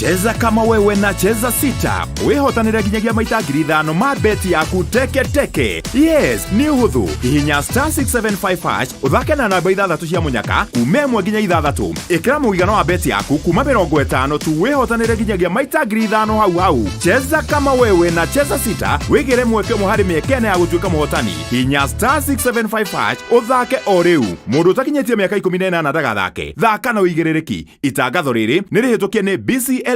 Cheza kama wewe na cheza sita. Wehotanira ginyagia maita 5,000 ma beti yaku teke. Yes, ni huthu. Hihinya *675# uthake na namba 6 cia munyaka kume mwe ginya 6. Ikira muigano wa beti yaku kuma 50 tu wehotanira ginyagia maita 5,000 hau. Cheza kama wewe na cheza sita. Wigire mweke muhari mekene ya gutuika muhotani. Hihinya *675# uthake o riu. Mundu takinyetie miaka 18 ndagathake. Thaka na uigirereki. Itangatho riri ni rihitukie ni BCLB.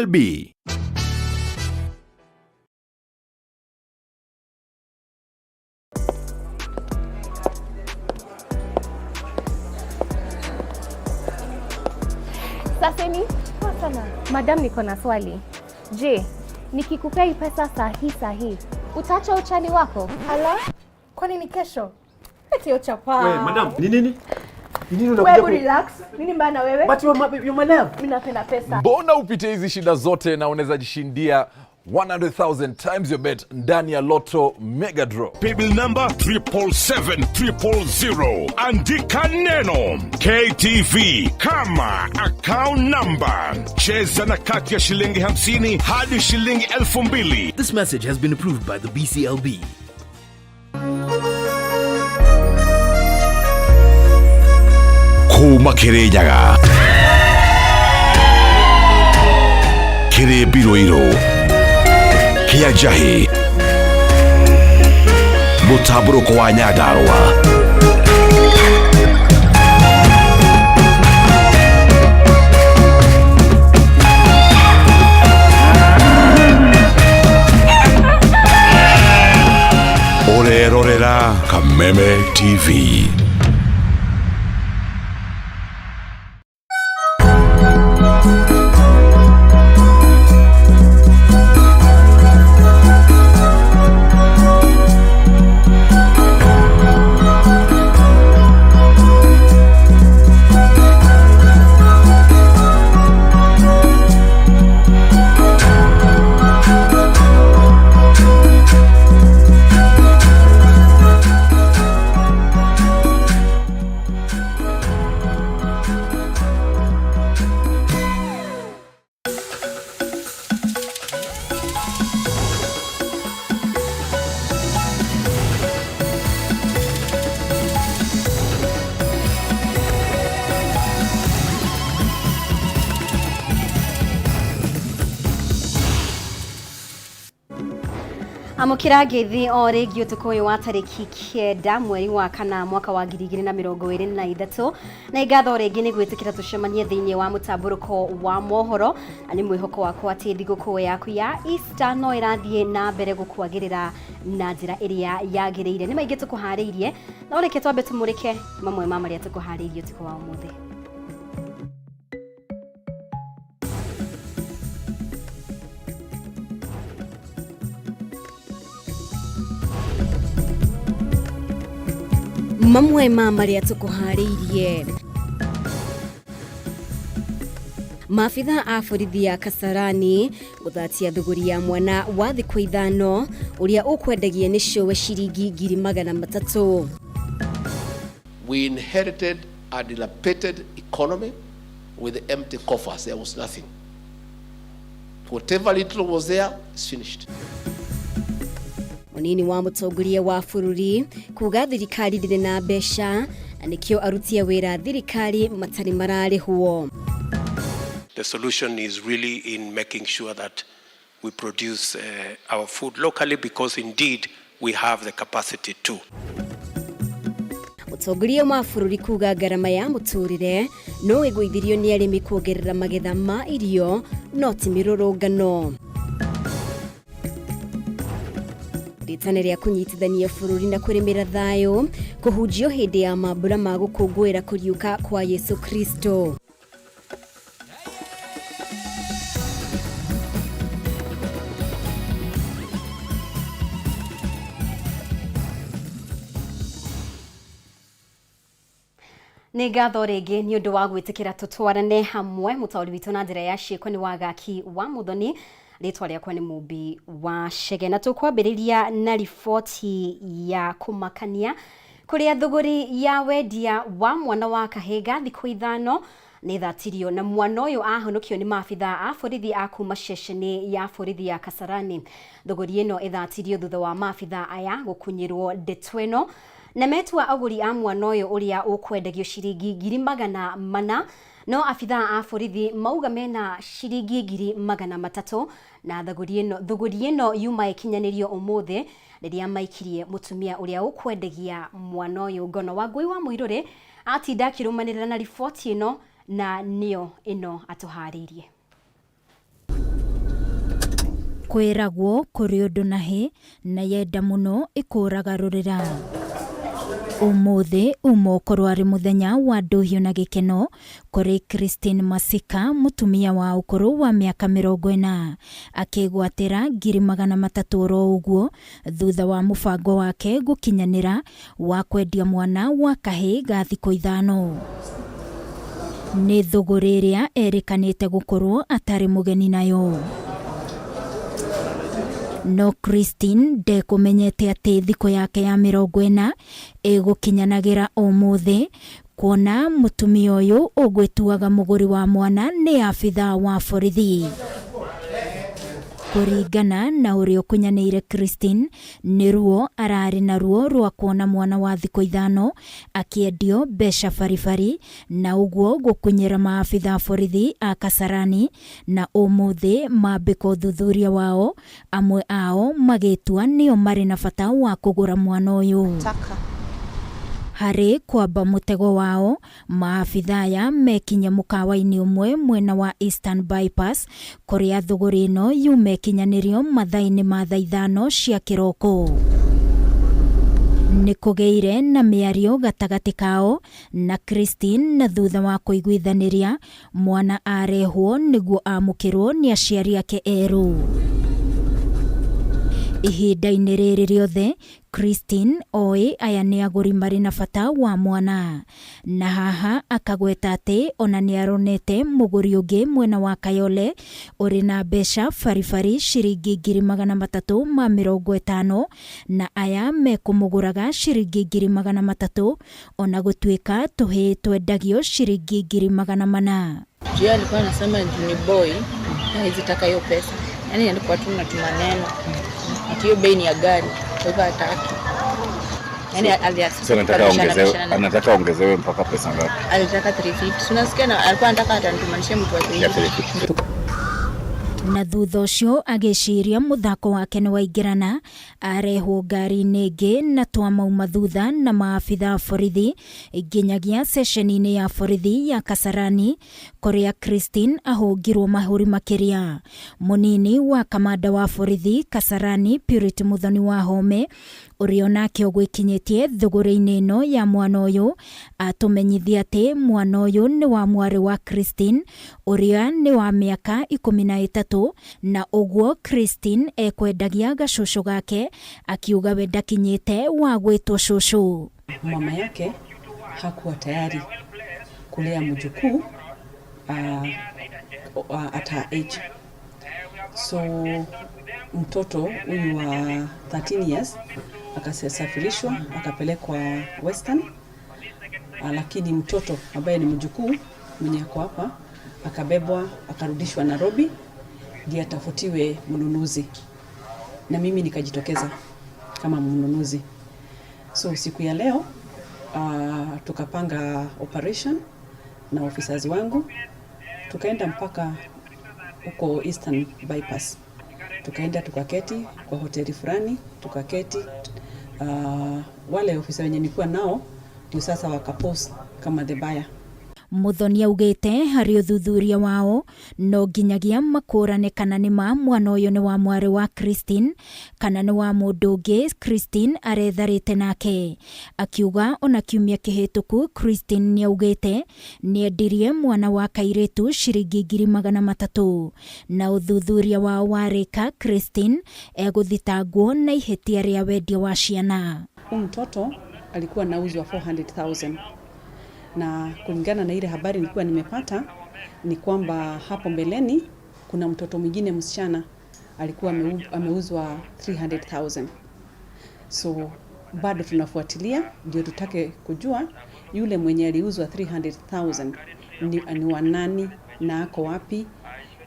Saseni, sana. Madam, niko na swali. Je, nikikupea hii pesa sahi, utaacha uchani wako? Ala? Kwani ni kesho? Eti ochapa. Wewe, madam, ni nini? Wewe relax. Nini mbaya na wewe? But you're my love. Mimi napenda pesa. Mbona upite hizi shida zote na unaweza jishindia 100,000 times your bet ndani ya Lotto Mega Draw. Paybill number 777-000. Andika neno KTV kama account number. Cheza na kati ya shilingi 50 hadi shilingi 2,000. This message has been approved by the BCLB. Kuma Kirinyaga, Kiri Biroiro, Kiajahi, Mutamburuko wa Nyandarua. Orerorera Kameme TV. Amukira ngethi o rĩngĩ ũtukũ ũyũ wa tarĩki 9 mweri wa kana mwaka wa 2023 na igatho rĩngĩ nĩ gwĩtĩkĩra tũcemanie thĩinĩ wa mũtamburuko wa mohoro na nĩ mwĩhoko wakwa atĩ thigũkũ yaku ya Easter no ĩrathiĩ na mbere gũkwagĩrĩra na njĩra ĩrĩa yagĩrĩire. Nĩ maingĩ tũkũharĩirie na reke twambe tũmũrĩke mamwe ma marĩa tũkũharĩirie ũtukũ wa ũmũthĩ. Mamwe ma maria tukuhariirie. Maafitha a borithi ya Kasarani guthatia thuguri ya mwana wa thikũ 5 uria ukwendagia ni showe shiringi 300,000. We inherited a dilapidated economy with empty coffers. There was nothing. Whatever little was there is finished. Munini wa mutongoria wa bururi kuga thirikari ndire na mbeca anikio arutia wira thirikari matari mararihwo. The solution is really in making sure that we produce our food locally because indeed we have the capacity to. Mutongoria wa bururi kuga garama ya muturire no igwithirio ni arimi kuongerera magetha ma irio no ti mirorongano. Ritane rĩa kunyitithania bururi na kurimira thayo kuhunjio hindi ya mambura ma gukungwira kuriuka kwa Yesu Kristo. Nĩ ngatho rĩngĩ nĩ ũndũ wa gwĩtĩkĩra tũtwarane hamwe. Mũtaũri witũ na njĩra ya ciĩko nĩ wagaki wa Muthoni, rĩtwa rĩakwa nĩ Mumbi wa Chege, na tũkwambĩrĩria na riboti ya kũmakania Kuria thuguri ya wendia wa mwana wa kahega thikũ ithano nĩ thatirio na mwana ũyũ ahonokio nĩ maabitha a borithi a kuma ceceni ya borithi ya Kasarani. Thuguri ĩno ĩthatirio thutha wa maabitha aya gũkunyĩrwo ndeto ĩno na metua agũri a mwana ũyũ ũrĩa ũkwendagio ciringi 400,000 no abitha a borithi mauga mena ciringi 300,000 na thuguri ĩno yuma ikinyanĩrio ũmũthĩ rĩrĩa maikirie mutumia ũrĩa ũkwendagia mwana ũyũ ngono. Wangui wa Mũirũrĩ atinda akĩrũmanĩrĩra na riboti ĩno na nĩyo ĩno atũharĩirie. Kwĩragwo kũrĩ ũndũ nahi na yenda mũno ĩkũraga rũrĩra. Ũmũthĩ ũkorwo arĩ mũthenya wa ndũhiũ na gĩkeno kũrĩ Christine Masika, mutumia wa ũkũrũ wa mĩaka 40 akĩgwatĩra 300,000 oro ũguo thutha wa mũbango wake gũkinyanĩra wa kwendia mwana wa kahĩ ga thikũ ithano. Nĩ thũgũrĩ ĩrĩa erĩkanĩte gũkorwo atarĩ mũgeni nayo. No Christine ndekũmenyete atĩ thikũ yake ya 40 ĩgũkinyanagĩra ũmũthĩ, kuona mutumia ũyũ ũgwĩtuaga mũgũri wa mwana nĩ abitha wa borithi. Kũringana na ũrĩa ũkunyanĩire Christine, nĩ ruo ararĩ na ruo rwa kuona mwana wa thikũ ithano akĩendio mbeca baribari na ũguo gũkunyĩra maabitha borithi a Kasarani na ũmũthĩ mambĩka ũthuthuria wao, amwe ao magĩtua nĩo marĩ na bata wa kũgũra mwana ũyũ. Harĩ kwamba mũtego wao, maabitha aya mekinya mũkawa-inĩ ũmwe mwena wa Eastern Bypass kũrĩa thũgũrĩ ĩno yumekinyanĩrio mathaa-inĩ ma thaa 5 cia kĩroko. Nĩ kũgĩire na mĩario gatagatĩ kao na Christine, na thutha wa kũiguithanĩria mwana arehwo nĩguo amũkĩrwo nĩ aciari ake erũ. Ihinda-inĩ rĩrĩ rĩothe Christine oĩ aya nĩ agũri marĩ na bata wa mwana, na haha akagweta atĩ ona nĩ aronete mũgũri ũngĩ mwena wa Kayole ũrĩ na mbeca baribari ciringi 350 na aya mekũmũgũraga ciringi 300 ona gũtuĩka tũhĩ twendagio ciringi 400,000. Jua alikuwa anasema ni boy haizitaka hiyo pesa, yani alikuwa tu na maneno ati hiyo bei ni ya gari, kwa hivyo hataki. Yani anataka ongezewe mpaka pesa ngapi? Alitaka 350. Unasikia na alikuwa anataka atanitumanishie mtu wa 350. Na thutha ũcio agĩciria mũthako wake nĩ waingĩrana, arehwo ngari-inĩ ĩngĩ na twamauma thutha na maabitha borithi nginyagia ceceni-inĩ ya borithi ya Kasarani kũrĩa Christine ahũngirwo mahũri makĩria. Mũnini wa kamanda wa borithi Kasarani Purity Muthoni wa Home ũrĩa onake ũgwĩkinyĩtie thũgũrĩ-inĩ ĩno ya mwana ũyũ atũmenyithia atĩ mwana ũyũ nĩ wa mwarĩ wa Christine ũrĩa nĩ wa mĩaka 13 na ũguo Christine ekwendagia gacũcũ gake akiuga we ndakinyĩte wa gwĩtwo cũcũ. Mama yake hakuwa tayari kulea mjukuu at her age. So mtoto huyu wa 13 years akasafirishwa akapelekwa Western, lakini mtoto ambaye ni mjukuu mwenye ako hapa akabebwa akarudishwa Nairobi ndiye atafutiwe mnunuzi, na mimi nikajitokeza kama mnunuzi. So siku ya leo tukapanga operation na officers wangu, tukaenda mpaka huko Eastern Bypass, tukaenda tukaketi kwa hoteli fulani, tukaketi. Wale ofisa wenye nilikuwa nao ndio sasa wakapose kama the buyer. Muthoni augĩte harĩ ũthuthuria wao no nginyagia makũrane kana nĩ ma mwana ũyũ nĩ wa mwarĩ wa Christine kana nĩ wa mũndũ ũngĩ Christine aretharĩte nake. Akiuga ona kiumia kĩhĩtũku Christine nĩ augĩte nĩ endirie mwana wa kairĩtu ciringi 300,000 na ũthuthuria wao warĩka Christine egũthitangwo na ihĩtia rĩa wendia wa ciana. Mtoto alikuwa anauzwa 400,000. Na kulingana na ile habari nilikuwa nimepata ni kwamba hapo mbeleni kuna mtoto mwingine msichana alikuwa ameuzwa 300,000. So bado tunafuatilia ndio tutake kujua yule mwenye aliuzwa 300,000 ni wanani na ako wapi,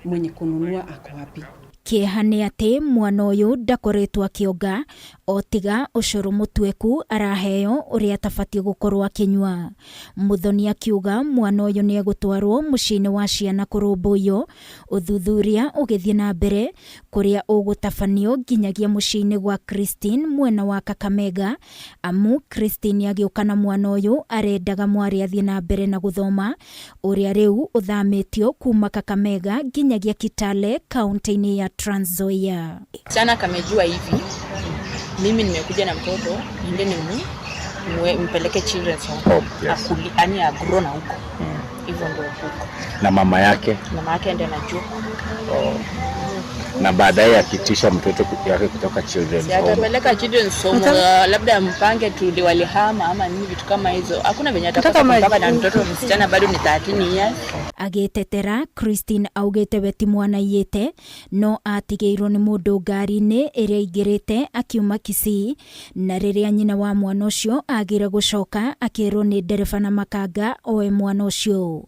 mwenye kununua ako wapi. Kiehane ati mwana uyu ndakoretwo akionga otiga ucuru mutweku araheo uria tafatie gukorwo akinywa. Muthoni akiuga mwana uyu ni egutwarwo mucini wa ciana kurumbuyo uthuthuria ugithie na mbere kuria ugutafanio nginyagia mucini gwa Christine mwena wa Kakamega, amu Christine agiuka na mwana uyu arendaga mwari athie na mbere na guthoma uria riu uthamitio kuma Kakamega nginyagia Kitale kaunti-ini ya Trans Nzoia. Sana kamejua hivi, mimi nimekuja na mtoto, niende nimpeleke children's home. Yes. Ani agrona huko. Hivyo ndio huko. Na mama yake ndiye anajua. Na baadaye akitisha mtoto yake kutoka children's home. Atapeleka children's home, labda mpange tu walihama ama nini vitu kama hizo. Hakuna venye atapata na mtoto msichana bado ni 13 years. Agetetera Christine augete beti mwana yete no atigeirwo ni mundu ngari-ini iria ingirite akiuma Kisii, na riria nyina wa mwana ucio agire gucoka akirwo ni ndereba na makanga oe mwana ucio.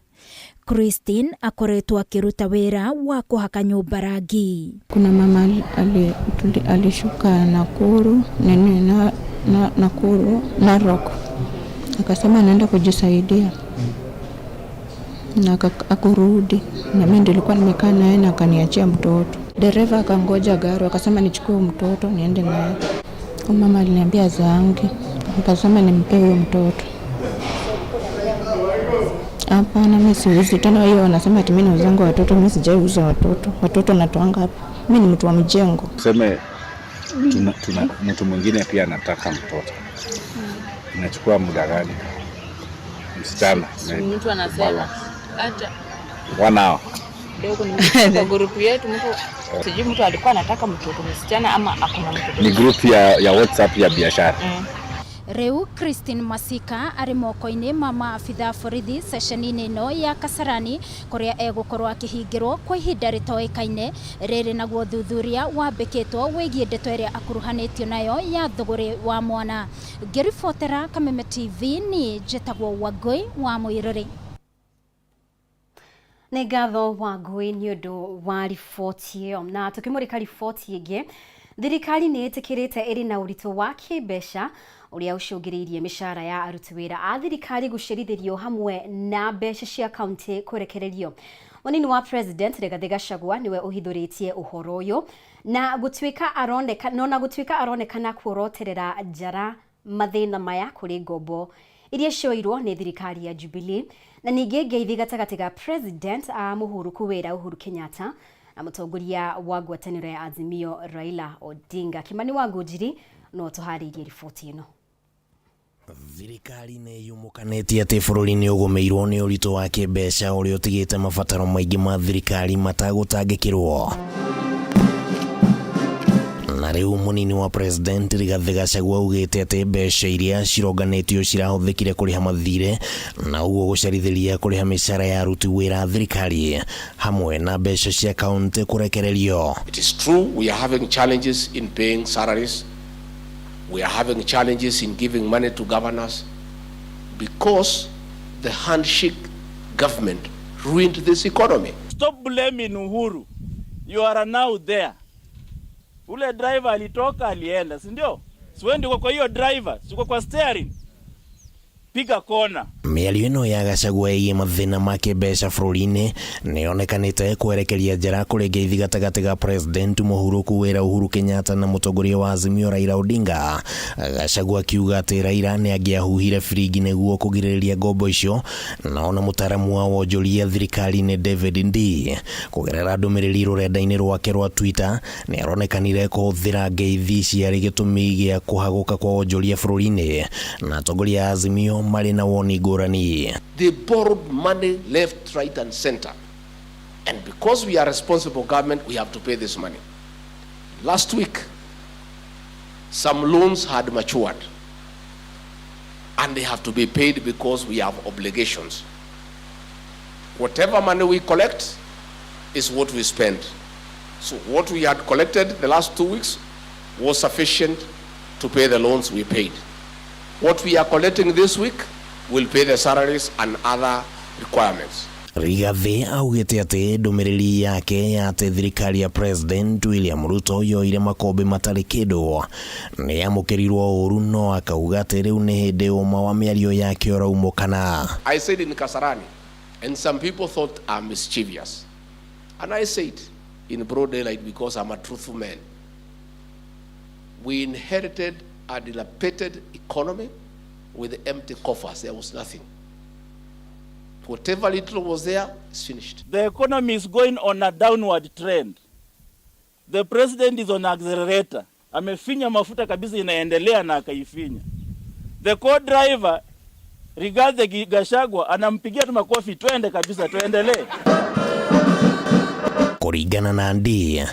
Christine akoretwo akiruta wira wa kuhaka nyumba rangi. Kuna mama alishuka Nakuru Nakuru Narok, akasema anaenda kujisaidia na akurudi, na mimi nilikuwa nimekaa naye na akaniachia mtoto. Dereva akangoja gari, akasema nichukue mtoto niende naye. Mama aliniambia zangi, akasema nimpe huyo mtoto. Hapana, mimi siwezi tena. Hiyo wanasema ati mimi nauzanga watoto, mimi sijauza watoto. Watoto natoanga hapa. Mimi ni mtu wa mjengo. Tuseme tuna mtu mwingine pia anataka mtoto. Inachukua muda gani? Msichana. Mtu anasema acha 1 hour. Ndio ni group yetu, mtu sijui mtu alikuwa anataka mtoto msichana ama akuna mtoto. Ni group ya WhatsApp ya biashara. Reu Christine Masika ari moko-ini mama abitha borithi sesheni-ini ino ya Kasarani kuria egukorwo akihingirwo kwa ihinda ritoikaine. Riri naguo thuthuria wambikitwo wigie ndeto iria akuruhanitio nayo ya thuguri wa mwana. Ngiribotera Kameme TV ni njitagwo Wangui wa Muiruri. Nĩ ngatho Wangui nĩ ũndũ wa riboti ĩyo. Na tukimurika riboti ĩngĩ, thirikari nĩ ĩtĩkĩrĩte ĩrĩ na ũritũ wa kĩmbeca uria ucungiriirie mishara ya aruti wira a thirikari gucirithirio hamwe na mbeca cia kaunti kurekererio. Munini wa president Rigathi Gachagua niwe uhithuritie uhoro uyu na gutwika aronekana kuoroterera njara mathina maya kuri ngombo iria cioirwo ni thirikari ya Jubilee, na ningi ngeithi gatagati ga president a Mohoro kuwira Uhuru Kenyatta na mutongoria wa ngwataniro ya Azimio Raila Odinga. Kimani wa Ngujiri no tuharirie riboti ino. Thirikari nĩ yumukanĩtie atĩ bũrũri nĩ ũgũmĩirwo nĩ ũritũ wa kĩmbeca ũrĩa ũtigĩte mabataro maingĩ ma thirikari matagũtangĩkĩrwo. Na rĩu munini wa president Rigathi Gachagua augĩte atĩ mbeca iria cironganĩtio cirahũthĩkire kũrĩha mathirĩ na ũguo gũcerithĩria kũrĩha mĩcara ya aruti wĩra thirikari hamwe na mbeca cia kaunti kũrekererio. It is true we are having challenges in paying salaries. We are having challenges in giving money to governors because the handshake government ruined this economy. Stop blaming Uhuru. You are now there. Ule driver alitoka alienda, si ndio? Siwendi kwa hiyo driver, siko kwa steering. Piga kona. Mĩario ĩno ya Gachagua ĩgiĩ mathĩna ma kĩmbeca bũrũri-inĩ nĩyonekanĩte kwerekeria njĩra kũrĩ ngeithi gatagatĩ ga president Mohoro kuwĩra Uhuru Kenyatta na mũtongoria wa Azimio Raila Odinga. Gachagua akiuga atĩ Raila nĩangĩahuhire biringi nĩguo kũgirĩrĩria ngombo icio, na ona mũtaaramu wa wonjoria thirikari-inĩ David Ndii kũgerera ndũmĩrĩri rũrenda-inĩ rwake rwa Twitter nĩaronekanire kũhũthĩra ngeithi ciarĩ gĩtũmi gĩa kũhagũka kwa wonjoria bũrũri-inĩ, na atongoria a Azimio marĩ na woni ngũrani. They borrowed money left, right and center. And because we are responsible government, we have to pay this money. Last week, some loans had matured. And they have to be paid because we have obligations. Whatever money we collect is what we spend. So what we had collected the last 2 weeks was sufficient to pay the loans we paid. What we are collecting this week will pay the salaries and other requirements. Rigathi augite ati ndumiriri yake ya ati thirikari ya President William Ruto yoire makombe matari kindu ni amukirirwo uru no akauga ati riu ni hindi uma wa miario yake uraumukana. I said in Kasarani, and some people thought I'm mischievous, and I said in broad daylight because I'm a truthful man. We inherited a dilapidated economy with empty coffers. There was nothing. Whatever little was there is finished. The economy is going on a downward trend. The president is on accelerator. Amefinya mafuta kabisa, inaendelea na akaifinya. The co-driver Rigathi Gachagua anampigia tu makofi, twende kabisa, tuendelee. Kuringana na ndi,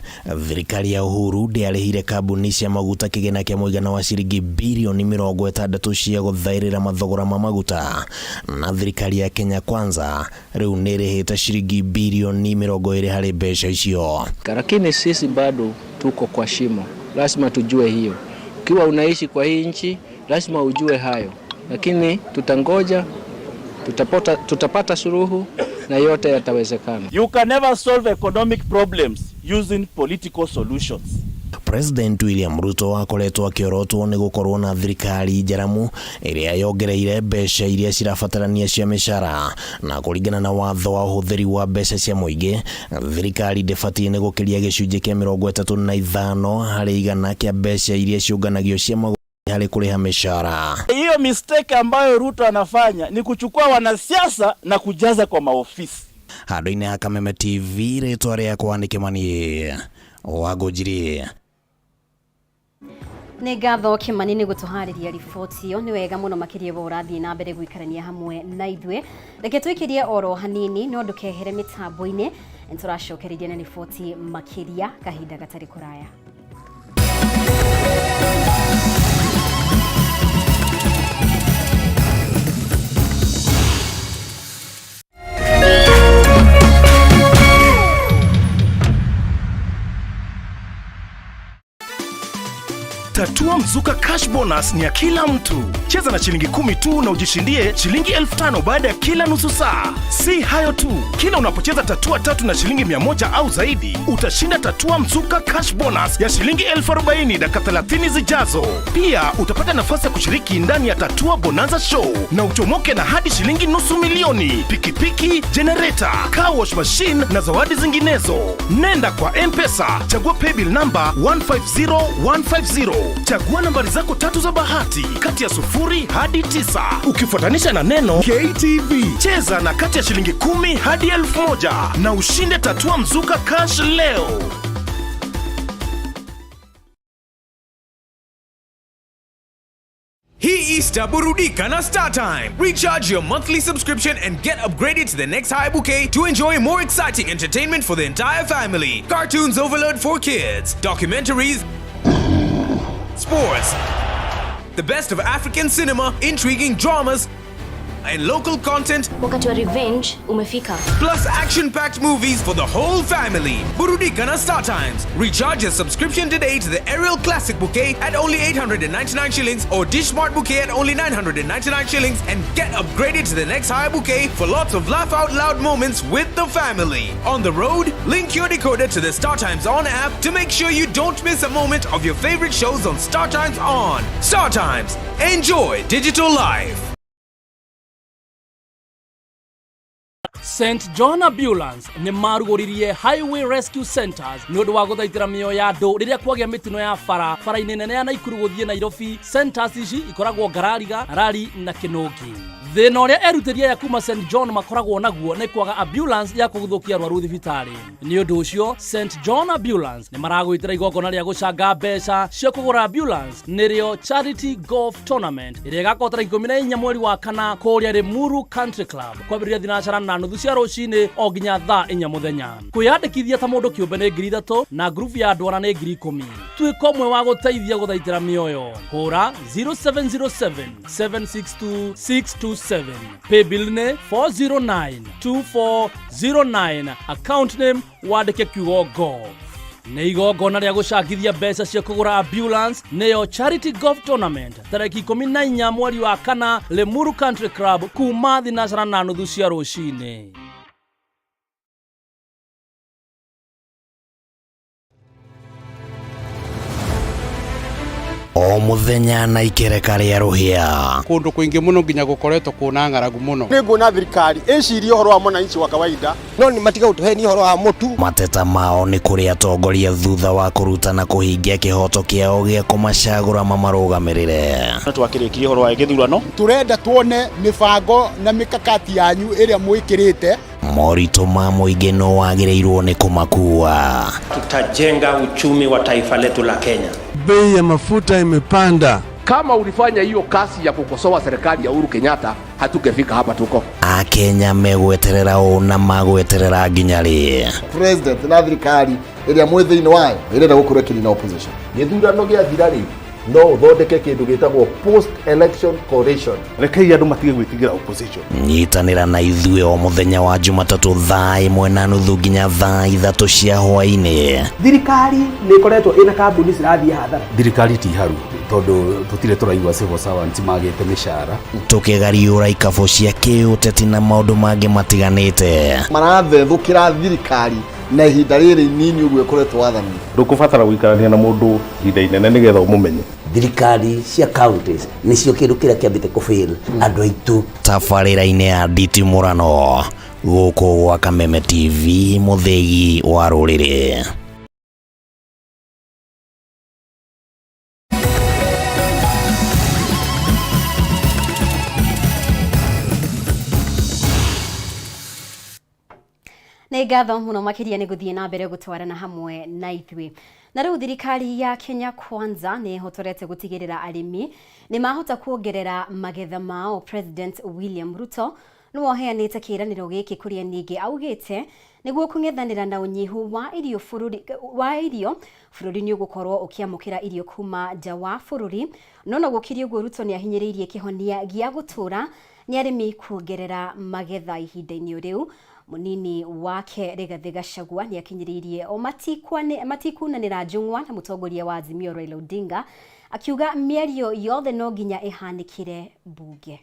thirikari ya Uhuru ndiarihire kambuni cia maguta kigena kia muigana wa ciringi bilioni 60 cia guthairira mathogora ma maguta, na thirikari ya Kenya Kwanza riu nirihite ciringi bilioni 20 hari mbeca icio. Lakini sisi bado tuko kwa shimo, lazima tujue hiyo. Ukiwa unaishi kwa hii nchi lazima ujue hayo, lakini tutangoja, tutapata suluhu na yote yatawezekana. You can never solve economic problems using political solutions. President William Ruto akoretwo akiorotwo ni gukorwo na thirikari njaramu iria yongereire mbeca iria cirabatarania cia mishara, na kuringana na watho wa uhuthiri wa mbeca cia muingi, thirikari ndibatiĩ ni gukiria gicunjĩ kia 35 hari igana kia mbeca iria ciunganagio cia hali kuliha mishara. Hiyo mistake ambayo Ruto anafanya ni kuchukua wanasiasa na kujaza kwa maofisi. Handu-inĩ ha Kameme TV, rĩtwa rĩakwa nĩ Kimani Wangũnjiri. Nĩ ngatho Kimani nĩ gũtũharĩria riboti ĩyo. Nĩ wega mũno makĩria bo ũrathiĩ na mbere gũikarania hamwe na ithuĩ. Reke twĩkĩrie oro hanini no ndũkehere mĩtambo-inĩ, tũracokereria na riboti makĩria kahinda gatarĩ kũraya. Tatua Mzuka Cash Bonus ni ya kila mtu. Cheza na shilingi 10 tu na ujishindie shilingi 5,000 baada ya kila nusu saa. Si hayo tu, kila unapocheza tatua 3 na shilingi 100 au zaidi, utashinda Tatua Mzuka Cash Bonus ya shilingi 40,000 dakika 30 zijazo. Pia utapata nafasi ya kushiriki ndani ya Tatua Bonanza Show na uchomoke na hadi shilingi $500,000, pikipiki, generator, car wash machine na zawadi zinginezo. Nenda kwa M-Pesa, chagua paybill number 150150. Chagua nambari zako 3 za bahati kati ya 0 hadi 9 ukifuatanisha na neno KTV. Cheza na kati ya shilingi 10 hadi 1,000 na ushinde Tatua Mzuka Cash leo. Hii Easter burudika na StarTime. Recharge your monthly subscription and get upgraded to the next high bouquet to enjoy more exciting entertainment for the entire family. Cartoons overload for kids, documentaries, sports, the best of African cinema, intriguing dramas, and local content. Wakati wa revenge umefika. Plus action-packed movies for the whole family. Burudika na StarTimes. Recharge your subscription today to the Aerial Classic Bouquet at only 899 shillings or Dish Smart Bouquet at only 999 shillings and get upgraded to the next high bouquet for lots of laugh out loud moments with the family. On the road, link your decoder to the StarTimes On app to make sure you don't miss a moment of your favorite shows on StarTimes On. StarTimes. Enjoy digital life. St. John Ambulance ni marugoririe Highway Rescue Centers ni undu wa guthaitira mioyo ya andu riria kwagia mitino ya bara-ini nene ya Naikuru guthie Nairobi. Centers ici ikoragwo Ngarariga, Rari na Kinungi. Thina uria erutiria ya kuma St. John makoragwo naguo ni kwaga ambulance ya kuguthukia arwaru thibitari. Ni undu ucio St. John Ambulance ni maragwitira igongona ria gucanga mbeca cia kugura ambulance nirio Charity Golf Tournament iria igakotera 14 mweri wa kana kuria Rimuru Country Club kwambĩrĩria thinacara na nuthu cia rucini o nginya thaa 4 muthenya. Kwiyandĩkithia ta mũndũ kĩũmbe nĩ 3,000 na group ya andũ ana nĩ 10,000. Twĩka ũmwe wa gũteithia gũthaitĩra mĩoyo. Hũra 0707 762 627. Paybill ne 4092409. Account name wandĩke kiugo golf. nĩ igongona rĩa gũcangithia mbeca cia kũgũra ambulance nĩyo Charity Golf Tournament tarĩki 14 mweri wa kana Limuru Country Club kuma thinacara na nuthu cia rũcinĩ. O muthenya na ikereka ria ruhia kundu kwingi muno nginya gukoretwo kuna ng'aragu muno ni ngona thirikari icirie horo wa mwananchi wa kawaida no ni matiga utuheni horo wa mutu. Mateta mao ni kuri atongoria thutha wa kurutana kuhingia kihoto kiao gia kumacagura mamarugamirire. Twakirikirie horo wa githurano turenda tuone mibango na mikakati yanyu iria mwikirite. Morito ma muingi no wagiriirwo ni kumakua. Tutajenga uchumi wa taifa letu la Kenya. Bei ya mafuta imepanda. Kama ulifanya hiyo kasi ya kukosoa serikali ya Uhuru Kenyatta, hatungefika hapa tuko. Akenya megweterera na magweterera nginyari. President na thirikari iria mwithiini wayo irenda gukurekeri na opposition. Githurano gia thirari no uthondeke kindu gitagwo post election coalition. Rekei andu matige gwitigira opposition. Nyitanira na ithuĩ o muthenya wa Jumatatu thaa 1:30 nginya thaa 3 cia hwaĩ-inĩ. Thirikari nĩ ikoretwo ina kambuni cirathie hathara. Thirikari ti haru tondu tutire turaigua civil servants magite mishara. Tukigariũra ikabo cia kĩũteti na maũndũ mangĩ matiganĩte. Marathethũkĩra thirikari na ihinda rĩrĩ nini ũguo ĩkoretwo wathani. Ndũkũbatara gũikarania na mũndũ ihinda inene nĩgetha ũmũmenye. Thirikari cia counties nĩcio kĩndũ kĩrĩa kĩambĩte kũfail andũ aitũ. Tabarĩra-inĩ ya nditimũrano gũkũ gwa Kameme TV, mũthegi wa rũrĩrĩ. Nĩ ngatho muno makiria nĩ gũthiĩ na mbere gũtwarana hamwe na ithuĩ. Na rĩu thirikari ya Kenya Kwanza nĩ ĩhotorete gũtigĩrĩra arĩmi nĩ mahota kuongerera magetha mao. President William Ruto nĩ woheanĩte kĩĩranĩro gĩkĩ kũrĩa ningĩ augĩte nĩguo kũng'ethanĩra na ũnyihu wa irio bũrũri-inĩ ũgũkorwo ũkĩamũkĩra irio kuma nja wa bũrũri. No gũkĩrĩ ũguo Ruto nĩ ahinyĩrĩirie kĩhonia gĩa gũtũra nĩ arĩmi kuongerera magetha ihinda-inĩ rĩu. Munini wake Rigathi Gachagua ni akinyiririe o matikunanira njung'wa na mutongoria wa Azimio Raila Odinga akiuga mĩario yothe no nginya ihanikire bunge.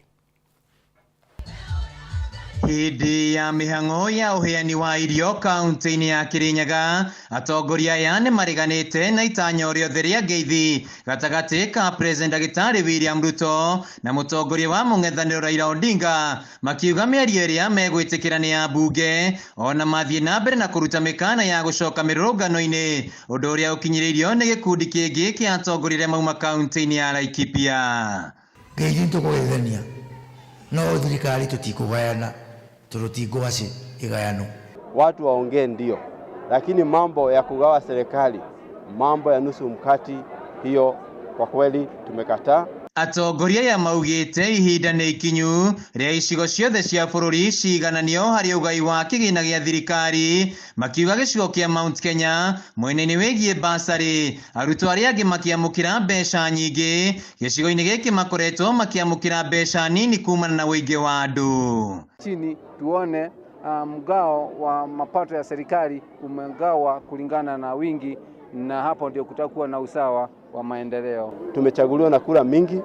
Hĩndĩ ya mĩhang'o ya ũheani wa irio kaunti-inĩ ya Kirinyaga, atongoria aya nĩ mareganĩte na itanya rĩothe rĩa ngeithi gatagatĩ ka President Ndagĩtarĩ William Ruto na mũtongoria wa mũng'ethanĩro Raila Odinga, makiuga mĩario ĩrĩa megwĩtĩkĩra nĩ ya mbunge ona mathiĩ na mbere na kũruta mĩkana ya gũcoka mĩrũrũngano-inĩ, ũndũ ũrĩa ũkinyĩrĩirio nĩ gĩkundi kĩngĩ kĩa atongoria arĩa mauma kaunti-inĩ ya Laikipia. Ngeithi tũkũgeithania no thirikari tũtikũgayana turutigwashi igayano. Watu waongee ndio, lakini mambo ya kugawa serikali, mambo ya nusu mkati, hiyo kwa kweli tumekataa. Atongoria ya maugĩte ihinda nĩ ikinyu rĩa icigo ciothe cia bũrũri cigananio harĩ ũgai wa kĩgĩna gĩa thirikari, makiuga gĩcigo kĩa Mount Kenya mwena-inĩ wĩgiĩ basarĩ, arutwo arĩa angĩ makĩamũkĩra mbeca nyingĩ, gĩcigo-inĩ gĩkĩ makoretwo makĩamũkĩra mbeca nini kumana na wĩingĩ wa andũ. Chini tuone mgao wa mapato ya serikali umegawa kulingana na wingi, na hapo ndio kutakuwa na usawa wa maendeleo. Tumechaguliwa na kura mingi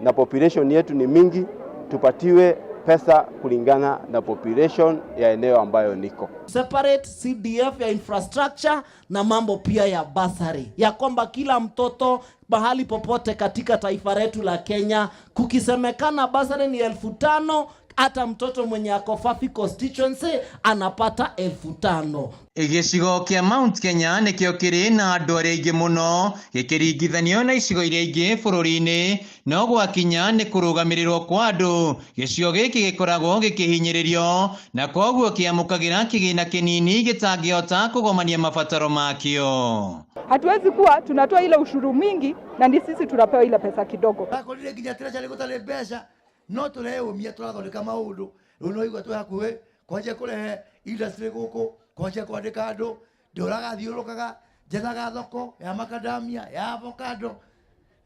na population yetu ni mingi, tupatiwe pesa kulingana na population ya eneo ambayo niko. Separate CDF ya infrastructure na mambo pia ya basari, ya kwamba kila mtoto mahali popote katika taifa letu la Kenya, kukisemekana basari ni 5,000, hata mtoto mwenye ako Fafi constituency anapata 5,000. Gĩcigo kĩa Mount Kenya nĩkĩo kĩrĩ na andũ arĩa aingĩ mũno gĩkĩringithanio na icigo iria ingĩ bũrũri-inĩ, no gwakinya nĩ kũrũgamĩrĩrwo kwa andũ, gĩcigo gĩkĩ gĩkoragwo gĩkĩhinyĩrĩrio na koguo kĩamũkagĩra kĩgĩna kĩnini gĩtangĩhota kũgomania mabataro makĩo. Hatuwezi kuwa tunatoa ile ushuru mingi na ni sisi tunapewa ile pesa kidogo. Akorire nginya treasury gũtarĩ mbeca no tũreũmia tũrathondeka maũndũ rĩu no igua twĩ hakuhĩ kwanja kũrehe industry gũkũ, kwanja kwandĩka andũ, ndĩũragathiũrũkaga njethaga thoko ya macadamia ya avocado,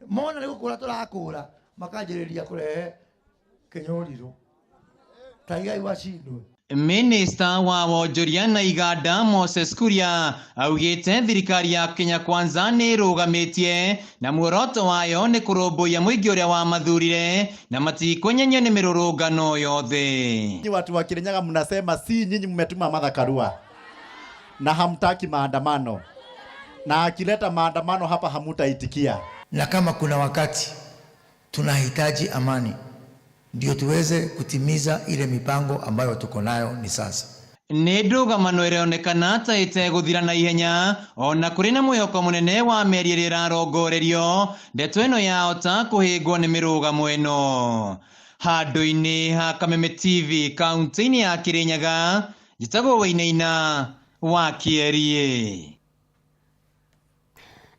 mona nĩ gũkũra tũrakũra makanjĩrĩria kũrehe kĩnyũrirũ taigai wacindwe. Minista wa wonjoria na iganda Moses Kuria augite thirikari ya Kenya Kwanza ni rugametie na muoroto wayo ni kurumbuia muingi uria wa mathurire na matikwenyenyo ni mirurungano yothe. Nyinyi watu wa Kirinyaga mnasema si nyinyi mmetuma Martha Karua na hamtaki maandamano, na akileta maandamano hapa hamutaitikia. Na kama kuna wakati tunahitaji amani ndio tuweze kutimiza ile mipango ambayo tuko nayo ni sasa. Nĩ ndũgamano ĩronekana ta ĩtegũthira na ihenya ona kũrĩ na mwĩhoko mũnene wa mĩario ĩrĩa ĩrarongorerio ndeto ĩno yahota kũhĩngwo nĩ mĩrũgamo ĩno. Handũ-inĩ ha Kameme TV kaunti-inĩ ya Kirinyaga, njĩtagwo Wainaina wa Kĩerie.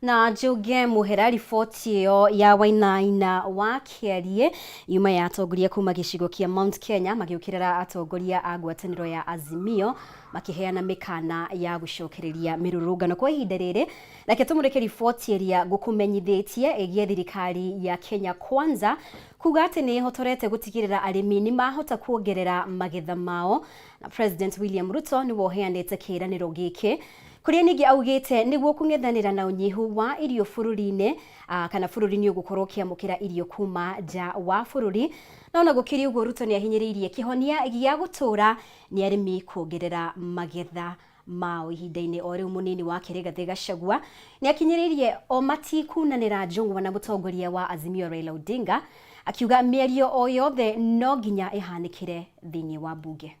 Na njuge muhera riboti iyo ya Wainaina wa Kĩerie yuma ya atongoria kuma gĩcigo kĩa Mount Kenya magiukirira atongoria a ngwatanĩro ya Azimio makiheana mikana ya gucokereria mirurungano kwa ihinda rĩrĩ. Reke tumurike riboti ĩrĩa ngũkũmenyithĩtie ĩgiĩ thirikari ya Kenya Kwanza kuga atĩ nĩ ĩhotorete gũtigĩrĩra arĩmi nĩ mahota kuongerera magetha mao, na President William Ruto nĩ woheanĩte kĩĩranĩro gĩkĩ kuria ningi augite niguo kung'ethanira na unyihu wa irio bururi-ini kana bururi-ini ugukorwo kiamukira irio kuma nja wa bururi. Na ona gukiri uguo Ruto ni ahinyiriirie kihonia gia gutura ni arimi kuongerera magetha mao ihinda-ini o riu munini wa Rigathi Gachagua ni akinyiriirie o matikunanira njungwa na mutongoria wa Azimio Raila Odinga, akiuga mĩario o yothe no nginya ihanikire thiini wa bunge.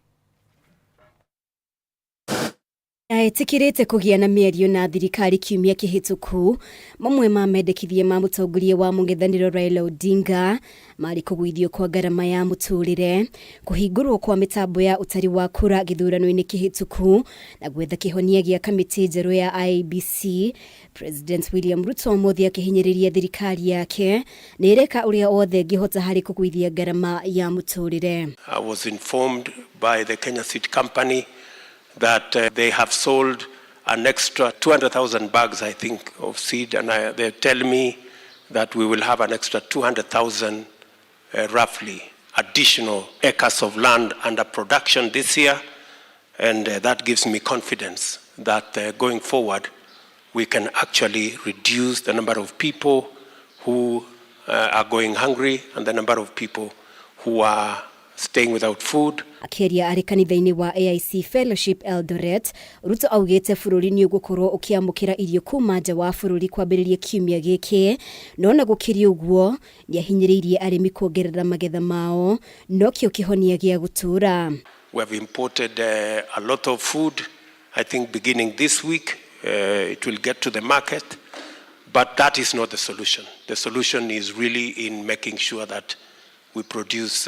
Etikirite kugia na mĩario na thirikari kiumia kĩhĩtũku, mamwe ma mendekithie ma mũtongoria wa mũng'ethanĩro Raila Odinga marĩ kũgũithio kwa ngarama ya mũtũrĩre, kũhingũrwo kwa mĩtambo ya ũtari wa kura gĩthurano-inĩ kĩhĩtũku na gwetha kĩhonia gĩa kamĩtĩ njerũ ya IEBC. President William Ruto mũthia akĩhinyĩrĩria thirikari yake nĩ ĩreka ũrĩa wothe ĩngĩhota harĩ kũgũithia ngarama ya mũtũrĩre. I was informed by the Kenya Seed Company that they have sold an extra 200,000 bags, I think, of seed, and they tell me that we will have an extra 200,000 roughly additional acres of land under production this year, and that gives me confidence that going forward we can actually reduce the number of people who are going hungry and the number of people who are staying without food. Akiria ari kanitha-ini wa AIC Fellowship Eldoret, Ruto augite bururi ni ugukorwo ukiamukira irio kuma nja wa bururi kwambiriria kiumia giki, no na gukiri uguo ni ahinyiriirie arimi kuongerera magetha mao no kio kihonia gia gutura. We have imported a lot of food. I think beginning this week it will get to the market, but that is not the solution. The solution is really in making sure that we produce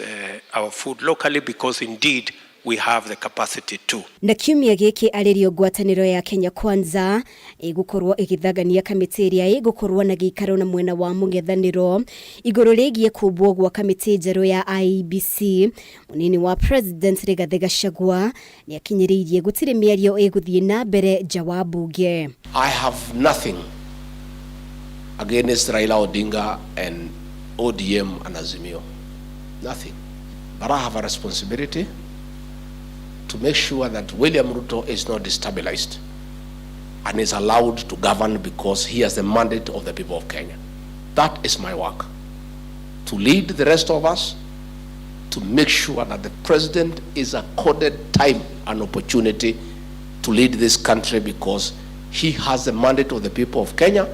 our food locally, because indeed we have the capacity to. Na kiumia giki aririo ngwatanĩro ya Kenya Kwanza igukorwo igithagania kamĩtĩ ĩrĩa igukorwo na gĩikaro na mwena wa mũng'ethanĩro igũrũ rĩgiĩ kumbwo gwa kamĩtĩ njerũ ya IEBC. Munini wa President Rigathi Gachagua ni akinyĩrĩirie gũtirĩ mĩario ĩgũthiĩ na mbere nja wa bunge. I have nothing against Raila Odinga and ODM and Azimio. Nothing. But I have a responsibility to make sure that William Ruto is not destabilized and is allowed to govern, because he has the mandate of the people of Kenya. That is my work. To lead the rest of us, to make sure that the president is accorded time and opportunity to lead this country, because he has the mandate of the people of Kenya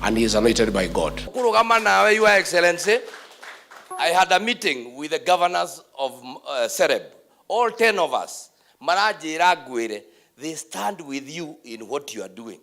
and he is anointed by God. Your Excellency, I had a meeting with the governors of Sereb, all 10 of us. They stand with you in what you are doing.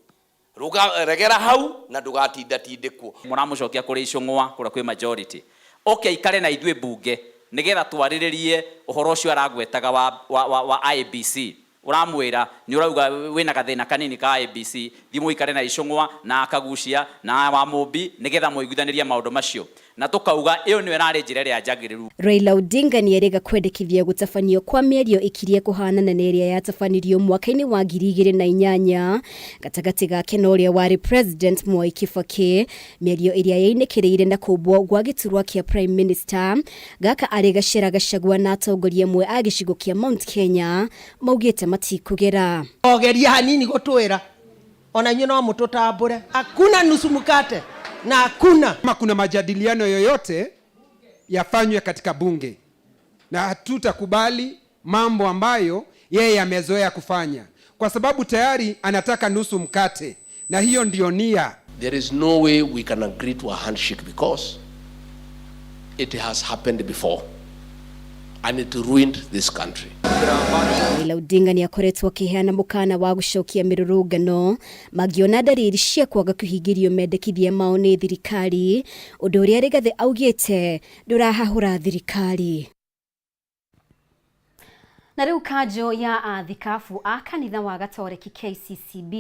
Regera hau na ndugatinda tindikwo. Muramucokia kuri icungwa kura kwi majority. Okay, ikare na ithuĩ bunge nigetha twarĩrĩrie ũhoro ũcio aragwetaga wa IEBC. Uramwira ni urauga wina gathina kanini ka IEBC, thimu ikare na icungwa na akagucia na wa mumbi nigetha muiguithaniria maundu macio. na tukauga iyo niwe rari njira ria njagiriru. Raila Odinga ni erega kwendekithia gutafanio kwa mĩario ikirie kuhanana na ĩrĩa yatafanirio mwaka-inĩ wa 2008 gatagati gake na ũrĩa warĩ President Mwai Kibaki, mĩario ĩrĩa yainĩkĩrĩire na kũmbwo gwa gĩturwa kĩa Prime Minister gaka arĩ gacĩra Gachagua na atongoria amwe a gĩcigo kĩa Mount Kenya maugĩte matikũgera. Ogeria hanini gũtwĩra ona nyinyi no mũtũtambũre, hakuna nusu mkate na hakuna. Kama kuna majadiliano yoyote yafanywe katika bunge, na hatutakubali mambo ambayo yeye amezoea kufanya, kwa sababu tayari anataka nusu mkate, na hiyo ndio nia. There is no way we can agree to a handshake because it has happened before and it ruined this country. Raila Odinga ni akoretwo akiheana mukana wa gucokia mirurungano magiona ndariri cia kwaga kuhingirio mendekithia mao ni thirikari, undu uria Rigathi augite ndurahahura thirikari. Na riu kanjo ya athikabu a kanitha wa Gatoreki KCCB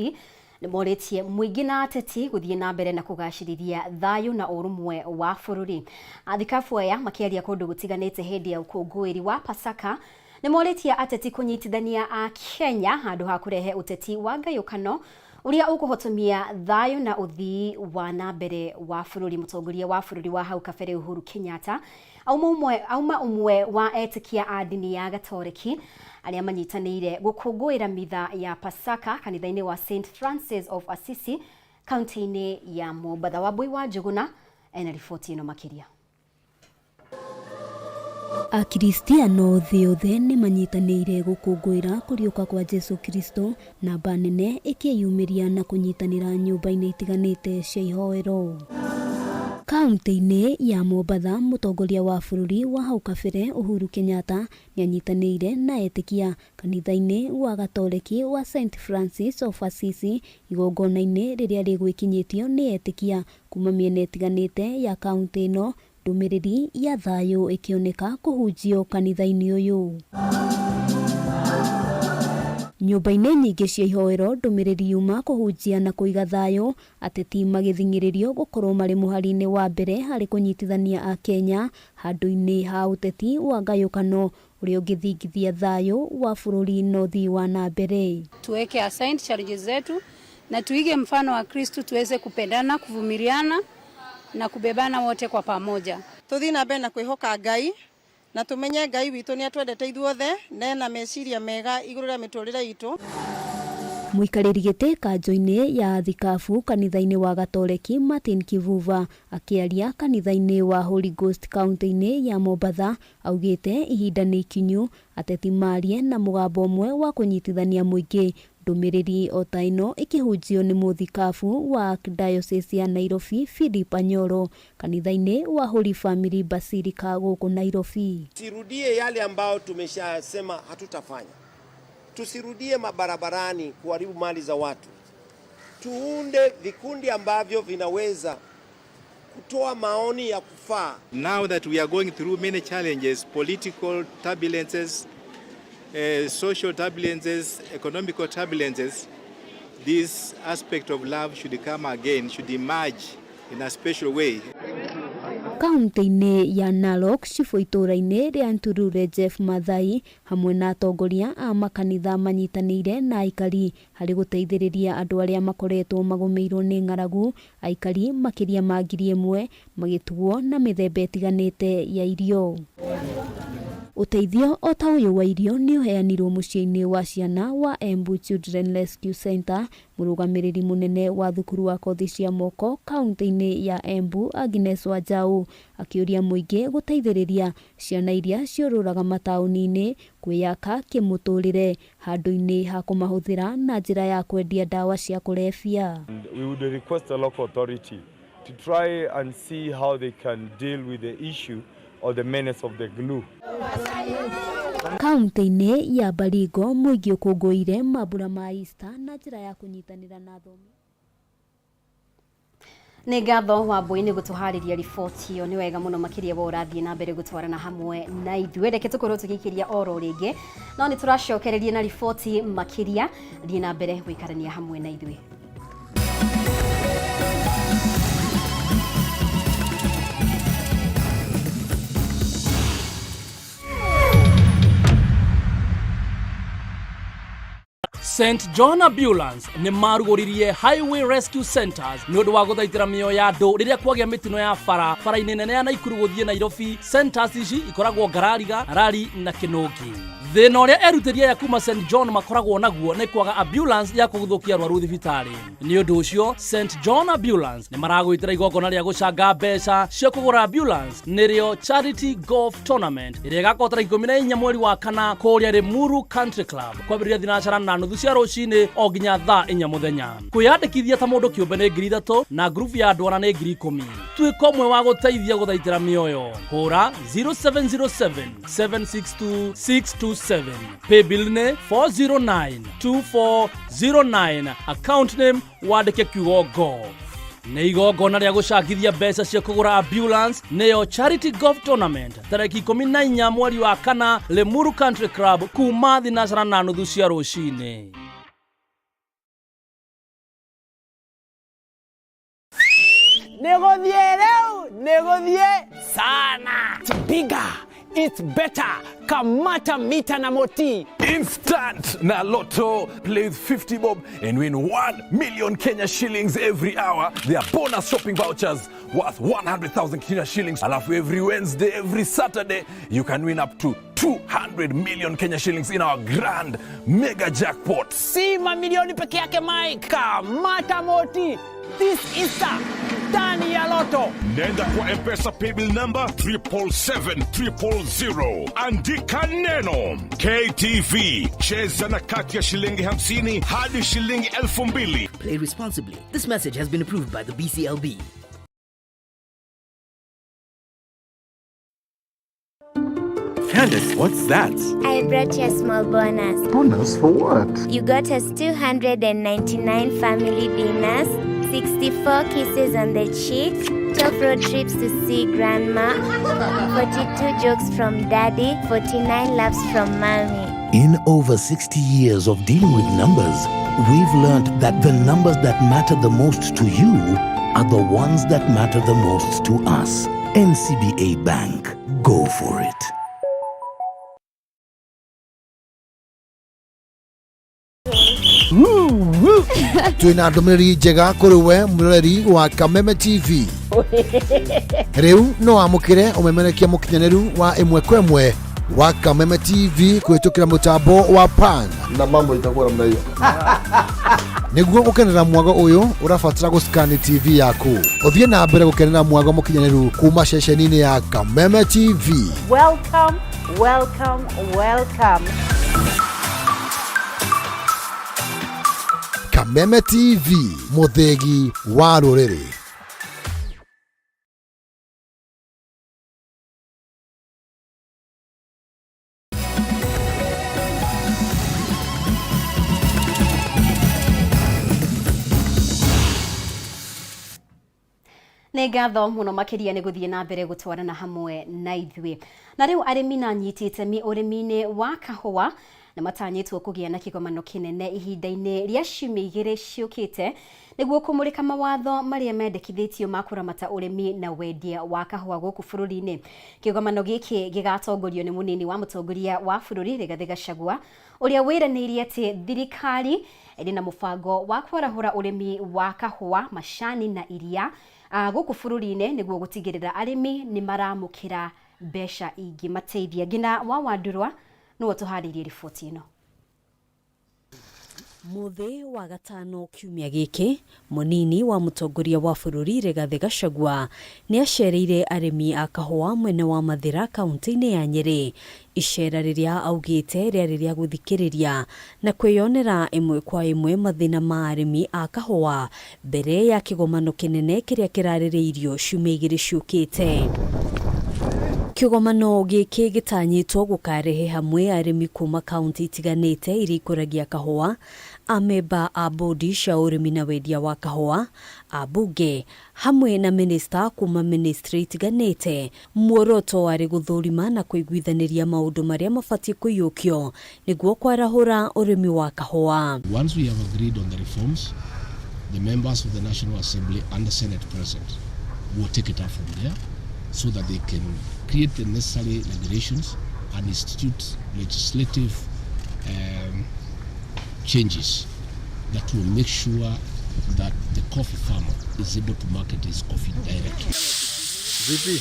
ni moretie muingi na ateti guthie na mbere na kugaciriria thayu na urumwe wa bururi. Athikabu aya makiaria kundu gutiganite hindi ya ukungwiri wa Pasaka ni moretie ateti kunyitithania a Kenya handu ha kurehe uteti wa ngayukano uria ukuhotomia thayu na uthii wa na mbere wa bururi. Mutongoria wa bururi wa hau kabere Uhuru Kenyatta auma umwe wa etikia a dini ya Gatoreki aria manyitanire gukungwira mitha ya Pasaka kanitha-ini wa St Francis of Assisi kaunti-ini ya Mombasa. Wambui wa Njuguna ena riboti ino makiria. Akristiano thiothe ni manyitanire gukungwira kuriuka kwa Jesu Kristo, na banene ikiyumiria na kunyitanira nyumba-ini itiganite cia ihoero. Kaunti-ini ya Mombasa, mutongoria wa bururi wa hau kabere Uhuru Kenyatta ni anyitanire na etikia kanitha-ini wa Gatoreki wa St Francis of Assisi igongona-ini riria rigwikinyitio ni etikia kuma miena itiganite ya kaunti ino, ndumiriri ya thayu ikioneka kuhunjio kanitha-ini uyu. Nyumba-ini nyingi cia ihoero ndumiriri yuma kuhunjia na kuiga thayu, ateti magithingiririo gukorwo mari muhari-ini wa mbere hari kunyitithania a Kenya handu-ini ha uteti wa ngayukano uria ungithingithia thayu wa bururi no thii wa na mbere. Tuweke aside challenges zetu na tuige mfano wa Kristo, tuweze kupendana, kuvumiliana na kubebana wote kwa pamoja. Tuthii na mbere na kwihoka Ngai na tumenye Ngai witu ni atwendete ithuothe na meciria mega iguru ria miturire itu. Muikariri giti kanjo-ini ya athikabu kanitha-ini wa Gatoreki Martin Kivuva akiaria kanitha-ini wa Holy Ghost kaunti-ini ya Mombasa augite ihinda ni ikinyu ateti marie na mugambo umwe wa kunyitithania muingi. Ndumiriri otaino ikihunjio ni muthikabu wa Diocese ya Nairobi Philip Anyoro kanitha-ini wa Holy Family Basilica guku Nairobi. Tusirudie yale ambao tumeshasema hatutafanya. Tusirudie mabarabarani kuharibu mali za watu. Tuunde vikundi ambavyo vinaweza kutoa maoni ya kufaa. Now that we are going through many challenges, political turbulences, social turbulences, economical turbulences, this aspect of love should come again, should emerge in a special way. Kaunti-ini ya Narok, cifu itura-ini ria Nturure Jeff Mathai hamwe na atongoria a makanitha manyitanire na aikari hari guteithiriria andu aria makoretwo magumirwo ni ng'aragu. Aikari makiria ma 1,000 magituo na mithemba itiganite ya irio. Uteithio o ta uyu wa irio ni uheanirwo muciĩ-inĩ wa ciana wa Embu Children Rescue Center. Murugamiriri munene wa thukuru wa kothi cia moko kaunti-ini ya Embu Agnes Wanjau akiuria muingi guteithiriria ciana iria ciururaga matauni-ini kwiyaka kimuturire handu-ini ha kumahuthira na njira ya kwendia dawa cia kulevya. We would request the local authority to try and see how they can deal with the issue or the menace of the glue. Kaunti-ini ya Baringo muingi ukungũire mambura ma Easter na njira ya kunyitanira na athomi. Nĩ ngatho Wambui nĩ gũtũharĩria riboti ĩyo. Nĩ wega mũno makĩria wa ũrathiĩ na mbere gũtwarana hamwe na ithuĩ. Reke tũkorwo tũgĩikĩria oro rĩngĩ, no nĩ tũracokereria na riboti makĩria. Thiĩ na mbere gũikarania hamwe na ithuĩ. St John Ambulance nĩ marugũririe Highway Rescue Centers nĩ ũndũ wa gũthaitĩra mĩoyo ya andũ rĩrĩa kwagĩa mĩtino ya bara-inĩ nene ya Naikuru gũthiĩ Nairobi. Centers ici ikoragwo Ngarariga, Rari na Kinũngi. Thĩna ũrĩa erutĩria ya kuma St John makoragwo naguo nĩ kwaga ambulance ya kũgũthũkia arwaru thibitarĩ. Nĩ ũndũ ũcio St John Ambulance nĩ maragwĩtĩra igongona rĩa gũcanga mbeca cia kũgũra ambulance nĩrĩo Charity Golf Tournament ĩrĩa ĩgakorwo tarĩki 14 mweri wa kana kũrĩa Limuru Country Club kwambĩrĩria thinacara na nuthu cia rũcinĩ o nginya thaa 4 mũthenya. Kwĩyandĩkithia ta mũndũ kĩũmbe nĩ 3,000 na group ya andũ ana nĩ 10,000. Tuĩka ũmwe wa gũteithia gũthaitĩra mĩoyo. Hũra 0707 762 627. Paybill nĩ 4092409. Account name wandĩke kiugo golf. Nĩ igongona rĩa gũcangithia mbeca cia kũgũra ambulance nĩyo Charity Golf Tournament tarĩki 14 mweri wa kana Limuru Country Club kuma thinacara na nuthu cia rũcinĩ. Negodie sana. It's bigger. It's better. Kamata mita na moti. Instant na Lotto. Play with 50 bob and win 1 million Kenya shillings every hour. There are bonus shopping vouchers worth 100,000 Kenya shillings. Alafu every Wednesday, every Saturday, you can win up to 200 million Kenya shillings in our grand mega jackpot. Si mamilioni peke yake Mike. Kamata moti. This Easter. Ndani ya Lotto. Nenda kwa M-Pesa paybill number 777-000. Andika neno KTV. Cheza na kati ya shilingi 50 hadi shilingi 2,000. Play responsibly. This message has been approved by the BCLB. Candace, what's that? I brought you a small bonus. Bonus for what? You got us 299 family dinners, 64 kisses on the cheek, 12 road trips to see grandma, 42 jokes from daddy, 49 laughs from mommy. In over 60 years of dealing with numbers, we've learned that the numbers that matter the most to you are the ones that matter the most to us. NCBA Bank. Go for it. Twina ndumiriri njega kuri we murori wa Kameme TV. Riu no amukire umemerekia mukinyaniru wa imwe kwa imwe wa Kameme TV kuhitukira mutambo wa pan na mambo itakuwa namna hiyo. Niguo gukenera mwago uyu urafatira guscan TV yaku. Uthie na mbere gukenera mwago mukinyaniru kuma ceceni ya Kameme TV. Welcome, welcome, welcome. Kameme TV, muthegi wa ruriri. Nĩ ngatho mũno makĩria nĩ gũthiĩ na mbere gũtwarana hamwe na ithuĩ. Na rĩu arĩmi na anyiti itemi ũrĩmi-inĩ wa kahũa nĩ matanyĩtwo kũgĩa na kĩgomano kĩnene ihinda-inĩ rĩa ciumia 2 ciũkĩte nĩguo kũmũrĩka mawatho marĩa mendekithĩtio ma kũramata ũrĩmi na wendia wa kahũa gũkũ bũrũri-inĩ. Kĩgomano gĩkĩ gĩgatongorio nĩ mũnini wa mũtongoria wa bũrũri Rigathĩ Gachagua ũrĩa wĩranĩirie atĩ thirikari ĩrĩ na mũbango wa kwarahũra ũrĩmi wa kahũa, macani na iria gũkũ bũrũri-inĩ nĩguo gũtigĩrĩra arĩmi nĩ maramũkĩra mbeca ingĩmateithia. Ngina wa Wandurwa nĩwe tũharĩirie riboti ĩno. Muthi wa gatano kiumia gĩkĩ mũnini wa mũtongoria wa bũrũri Rigathĩ Gachagua nĩ acereire arĩmi a kahũa mwena wa Mathira kaunti-inĩ ya Nyeri. Icera rĩrĩa augĩte rĩarĩ rĩa gũthikĩrĩria na kwĩyonera ĩmwe kwa ĩmwe mathĩna ma arĩmi a kahũa mbere ya kĩgomano kĩnene kĩrĩa kĩrarĩrĩirio ciumia 2 ciũkĩte. Kĩgomano gĩkĩ gĩtanyĩtwo gũkarehe hamwe arĩmi kuma kaunti itiganĩte iria ikũragia kahũa, amemba a bodi cia ũrĩmi na wendia wa kahũa, abunge hamwe na minista kuma ministry itiganĩte. Muoroto warĩ gũthũrima na kũiguithanĩria maũndũ marĩa mabatiĩ kũiyũkio nĩguo kwarahũra ũrĩmi wa kahũa. Once we have agreed on the reforms, the members of the National Assembly and the Senate President will take it up from there so that they can create the necessary regulations and institute legislative changes that will make sure that the coffee farmer is able to market his coffee directly.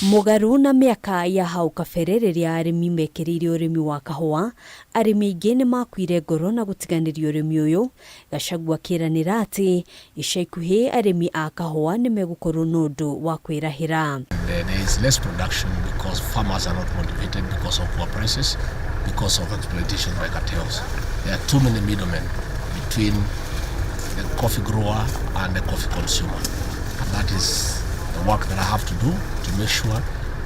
Mugaru na miaka ya hau kabere riria arimi mekiririe urimi wa kahua, arimi aingi ni makuire ngoro na gutiganiria urimi uyu. Gachagua akiranira ati ica ikuhi arimi a kahua ni megukorwo nundu wa kwirahira. There is less production because farmers are not motivated because of poor prices, because of exploitation by cartels. There are too many middlemen between the coffee grower and the coffee consumer. And that is the work that I have to do to make sure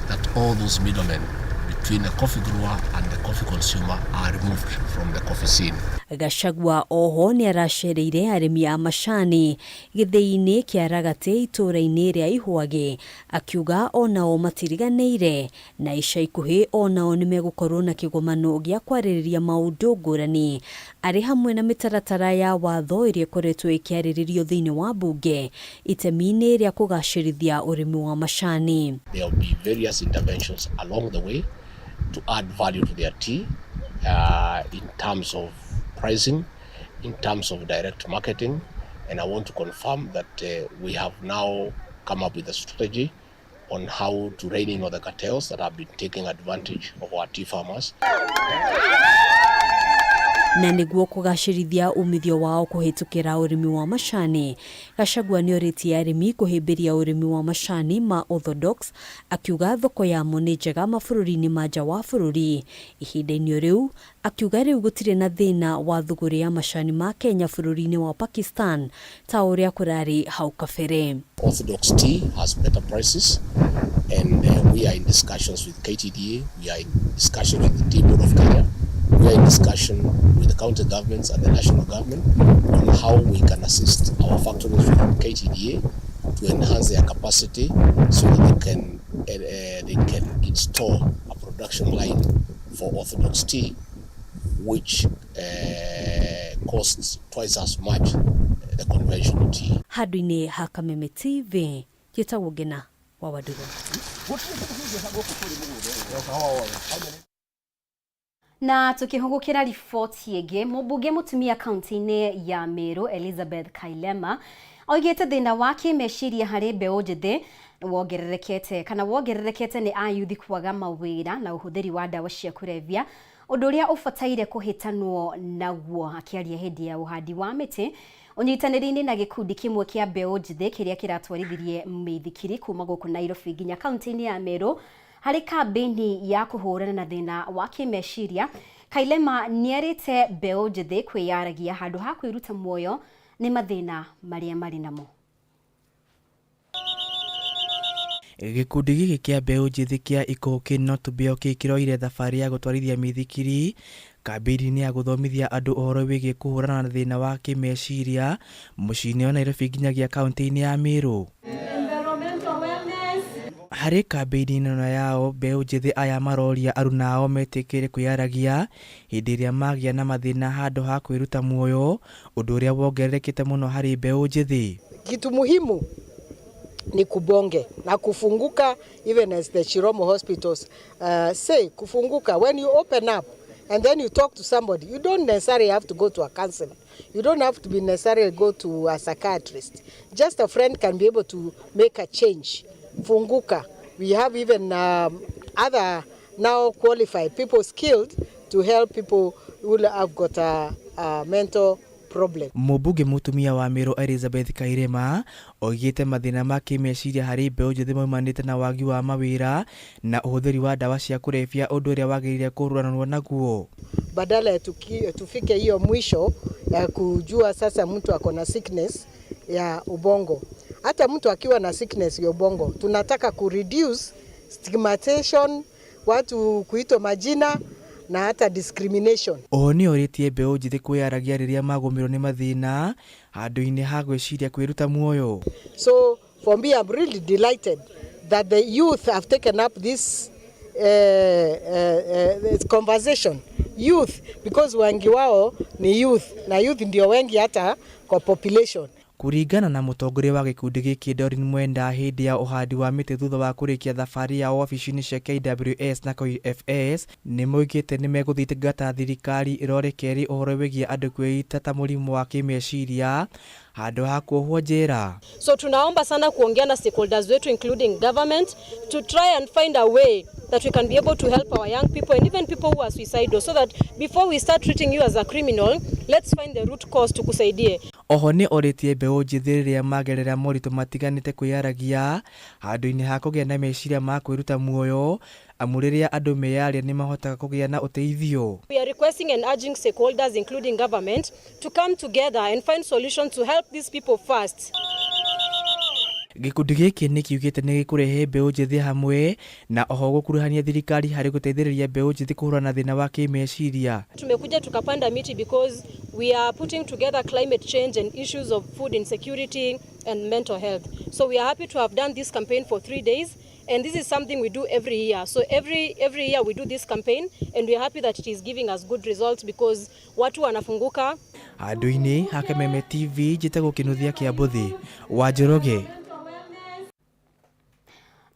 that all those middlemen between the coffee grower and the coffee consumer are removed from the coffee scene. Gachagua oho ni aracereire arimi a macani githii-ini kia Ragate itura-ini ria Ihwage, akiuga onao matiriganeire na ica ikuhi onao ni megukorwo na kigomano gia kwaririria maundu ngurani ari hamwe na mitaratara ya watho iria koretwo ikiariririo thiini wa bunge itemi-ini ria kugacirithia urimi wa macani. There will be various interventions along the way to add value to their tea in terms of pricing, in terms of direct marketing, and I want to confirm that we have now come up with a strategy on how to rein in the cartels that have been taking advantage of our tea farmers. Na niguo kugacirithia umithio wao kuhitukira urimi wa macani. Gachagua ni oritie arimi kuhimbiria urimi wa macani ma orthodox, akiuga thoko yamo ni njega mabururi-ini ma nja wa bururi. Ihinda-ini riu akiuga riu gutire na thina wa thuguri ya macani ma Kenya bururi-ini wa Pakistan ta uria kurari hau kabere. Orthodox tea has better prices, and we are in discussions with KTDA, we are in discussions with the Tea Board of Kenya. We are in discussion with the county governments and the national government on how we can assist our factories within KTDA to enhance their capacity so that they can install a production line for orthodox tea, which costs twice as much the conventional tea. Hadwini ha Kameme TV, Gitagwo Ngina wa Wadugo. Na tukihungukira riboti igi, mubunge mutumia kaunti-ini ya Meru Elizabeth Kailema oigite thina wa kimeciria hari mbeu njithi wongererekete ni ayuthi kwaga mawira na uhuthiri wa dawa cia kurevya, undu uria ubataire kuhitanwo naguo. Akiaria hindi ya uhandi wa miti unyitaniri-ini na gikundi kimwe kia mbeu njithi kiria kiratwarithirie mithikiri kuma guku Nairobi nginya kaunti-ini ya Meru hari kambeni ya kuhurana na thina wa kimeciria. Kailema nierite mbeu njithi kwiyaragia handu ha kwiruta muoyo ni mathina maria mari namo. Gikundi giki kia mbeu njithi kia ikoki no tubio kikiroire thabari ya gutwarithia mithikiri kambeni ya guthomithia andu uhoro wigie kuhurana na thina wa kimeciria mucii-ini wa Nairobi nginyagia kaunti-ini ya Meru. Hari kambeni ino yao mbeu njithi aya maroria aruna ao metikire kwiyaragia hindi iria magia na mathina handu ha kwiruta muoyo, undu uria wongererekete muno hari mbeu njithi. Kitu muhimu ni kubonge na kufunguka, even as the Chiromo hospitals say kufunguka. When you open up and then you talk to somebody, you don't necessarily have to go to a counselor, you don't have to be necessarily go to a psychiatrist. Just a friend can be able to make a change. Funguka. We have even other now qualified people skilled to help people who have got a mental problem. Mubunge mutumia wa Meru Elizabeth Kailema oigite mathina ma kimeciria hari mbeu njithi maumanite na wagi wa mawira na uhuthiri wa dawa cia kurevya, undu uria wagirire kuhuranwo naguo. Badala ya tufike hiyo mwisho ya kujua sasa mtu ako na sickness ya ubongo. Hata mtu akiwa na sickness ya ubongo, tunataka kureduce stigmatization, watu kuitwa majina na hata discrimination. Oni oritie mbeu njithi kwiyaragia riria magumirwo ni mathina handu-ini ha gwiciria kwiruta muoyo. So for me, I'm really delighted that the youth have taken up this conversation. Youth, because wengi wao ni youth na youth ndio wengi hata kwa population. Kuringana na mũtongoria wa gĩkundi gĩkĩ Doreen Mwenda, hĩndĩ ya ũhandi wa mĩtĩ thutha wa kũrĩkia thabarĩ ya ofici-inĩ cia KWS na KFS, nĩ moigĩte nĩ megũthingata thirikari ĩrore kerĩ ũhoro wĩgiĩ andũ kwĩita ta mũrimũ wa kĩmeciria handũ ha kuohwo njera. So tunaomba sana kuongea na stakeholders wetu including government to try and find a way that we can be able to help our young people and even people who are suicidal, so that before we start treating you as a criminal, let's find the root cause tukusaidie. Oho nĩ orĩtie mbeũ njĩthĩ rĩrĩa magerera moritũ matiganĩte kwĩyaragia handũ-inĩ ha kũgĩa na meciria ma kwĩruta muoyo, amu rĩrĩa andũ meyaria nĩ mahotaga kũgĩa na ũteithio. We are requesting and urging stakeholders including government to come together and find solutions to help these people first. Gĩkundi gĩkĩ nĩ kiugĩte nĩ gĩkũrehe mbeũ njĩthĩ hamwe na oho gũkuruhania thirikari harĩ gũteithĩrĩria mbeũ njĩthĩ kũhũrana na thĩna wa kĩmeciria. Tumekuja tukapanda miti because we are putting together climate change and issues of food insecurity and mental health. So we are happy to have done this campaign for 3 days, and this is something we do every year. So every year we do this campaign, and we are happy that it is giving us good results because watu wanafunguka. Handũ-inĩ ha Kameme TV njĩtagwo Kĩnuthia kĩa Mbũthĩ wa Njoroge.